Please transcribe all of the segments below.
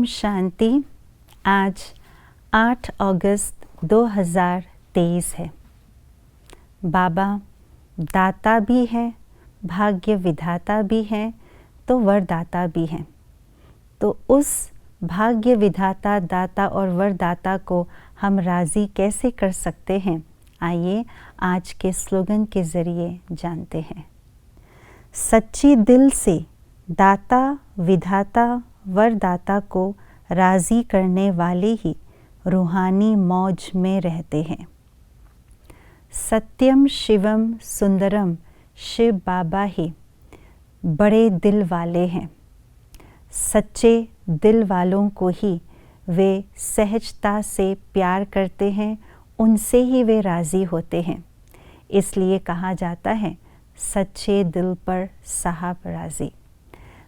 ओम शांति। आज 8 अगस्त 2023 है। बाबा दाता भी हैं, भाग्य विधाता भी हैं, तो वरदाता भी हैं। तो उस भाग्य विधाता, दाता और वरदाता को हम राज़ी कैसे कर सकते हैं, आइए आज के स्लोगन के ज़रिए जानते हैं। सच्ची दिल से दाता, विधाता, वरदाता को राज़ी करने वाले ही रूहानी मौज में रहते हैं। सत्यम शिवम सुंदरम, शिव बाबा ही बड़े दिल वाले हैं। सच्चे दिल वालों को ही वे सहजता से प्यार करते हैं, उनसे ही वे राज़ी होते हैं। इसलिए कहा जाता है, सच्चे दिल पर साहब राज़ी।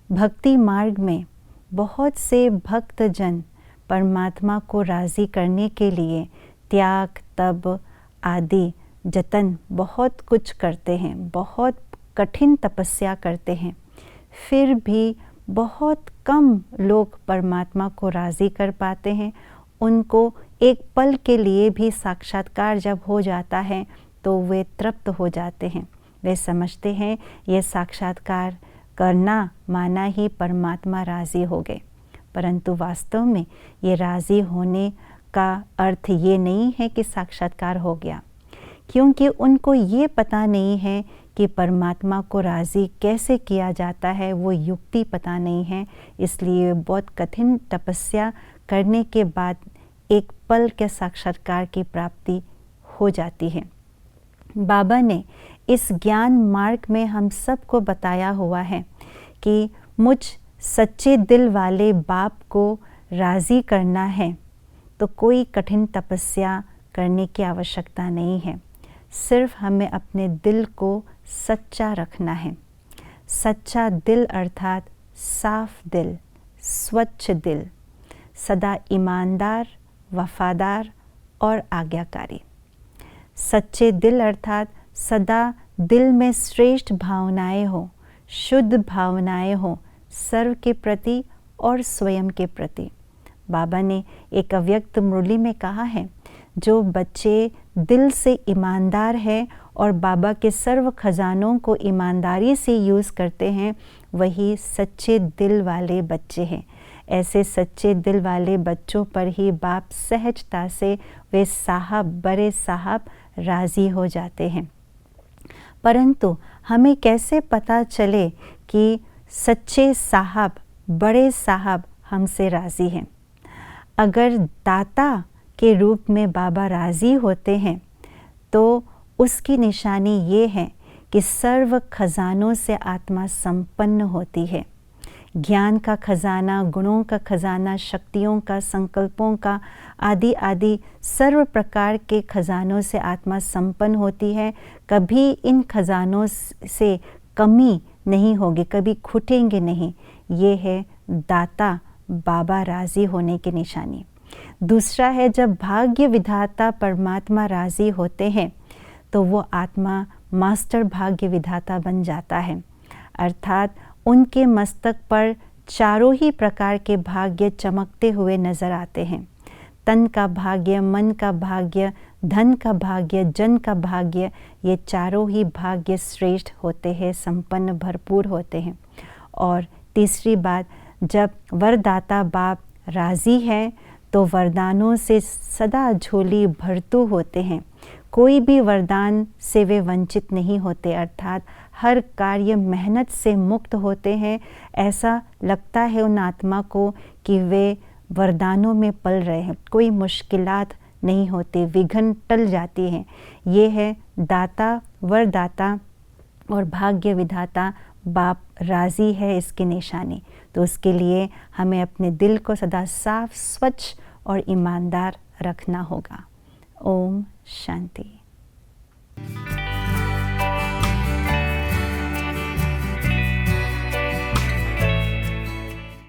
भक्ति मार्ग में बहुत से भक्तजन परमात्मा को राज़ी करने के लिए त्याग, तप आदि जतन बहुत कुछ करते हैं, बहुत कठिन तपस्या करते हैं। फिर भी बहुत कम लोग परमात्मा को राज़ी कर पाते हैं। उनको एक पल के लिए भी साक्षात्कार जब हो जाता है तो वे तृप्त हो जाते हैं। वे समझते हैं ये साक्षात्कार करना माना ही परमात्मा राज़ी हो गए। परंतु वास्तव में ये राज़ी होने का अर्थ ये नहीं है कि साक्षात्कार हो गया, क्योंकि उनको ये पता नहीं है कि परमात्मा को राज़ी कैसे किया जाता है, वो युक्ति पता नहीं है। इसलिए बहुत कठिन तपस्या करने के बाद एक पल के साक्षात्कार की प्राप्ति हो जाती है। बाबा ने इस ज्ञान मार्ग में हम सबको बताया हुआ है कि मुझ सच्चे दिल वाले बाप को राज़ी करना है तो कोई कठिन तपस्या करने की आवश्यकता नहीं है। सिर्फ हमें अपने दिल को सच्चा रखना है। सच्चा दिल अर्थात साफ दिल, स्वच्छ दिल, सदा ईमानदार, वफादार और आज्ञाकारी। सच्चे दिल अर्थात सदा दिल में श्रेष्ठ भावनाएं हो, शुद्ध भावनाएं हो, सर्व के प्रति और स्वयं के प्रति। बाबा ने एक अव्यक्त मुरली में कहा है, जो बच्चे दिल से ईमानदार हैं और बाबा के सर्व खजानों को ईमानदारी से यूज़ करते हैं, वही सच्चे दिल वाले बच्चे हैं। ऐसे सच्चे दिल वाले बच्चों पर ही बाप सहजता से वे साहब, बड़े साहब राज़ी हो जाते हैं। परंतु हमें कैसे पता चले कि सच्चे साहब, बड़े साहब हमसे राज़ी हैं? अगर दाता के रूप में बाबा राज़ी होते हैं तो उसकी निशानी ये है कि सर्व खजानों से आत्मा संपन्न होती है। ज्ञान का खजाना, गुणों का खजाना, शक्तियों का, संकल्पों का आदि आदि सर्व प्रकार के खजानों से आत्मा संपन्न होती है। कभी इन खजानों से कमी नहीं होगी, कभी खुटेंगे नहीं। ये है दाता बाबा राज़ी होने की निशानी। दूसरा है, जब भाग्य विधाता परमात्मा राज़ी होते हैं तो वो आत्मा मास्टर भाग्य विधाता बन जाता है। अर्थात उनके मस्तक पर चारों ही प्रकार के भाग्य चमकते हुए नज़र आते हैं। तन का भाग्य, मन का भाग्य, धन का भाग्य, जन का भाग्य, ये चारों ही भाग्य श्रेष्ठ होते हैं, संपन्न, भरपूर होते हैं। और तीसरी बात, जब वरदाता बाप राज़ी है तो वरदानों से सदा झोली भरतू होते हैं। कोई भी वरदान से वे वंचित नहीं होते, अर्थात हर कार्य मेहनत से मुक्त होते हैं। ऐसा लगता है उन आत्मा को कि वे वरदानों में पल रहे हैं, कोई मुश्किलात नहीं होती, विघ्न टल जाती हैं। ये है दाता, वरदाता और भाग्य विधाता बाप राज़ी है, इसकी निशानी। तो उसके लिए हमें अपने दिल को सदा साफ, स्वच्छ और ईमानदार रखना होगा। ओम शांति।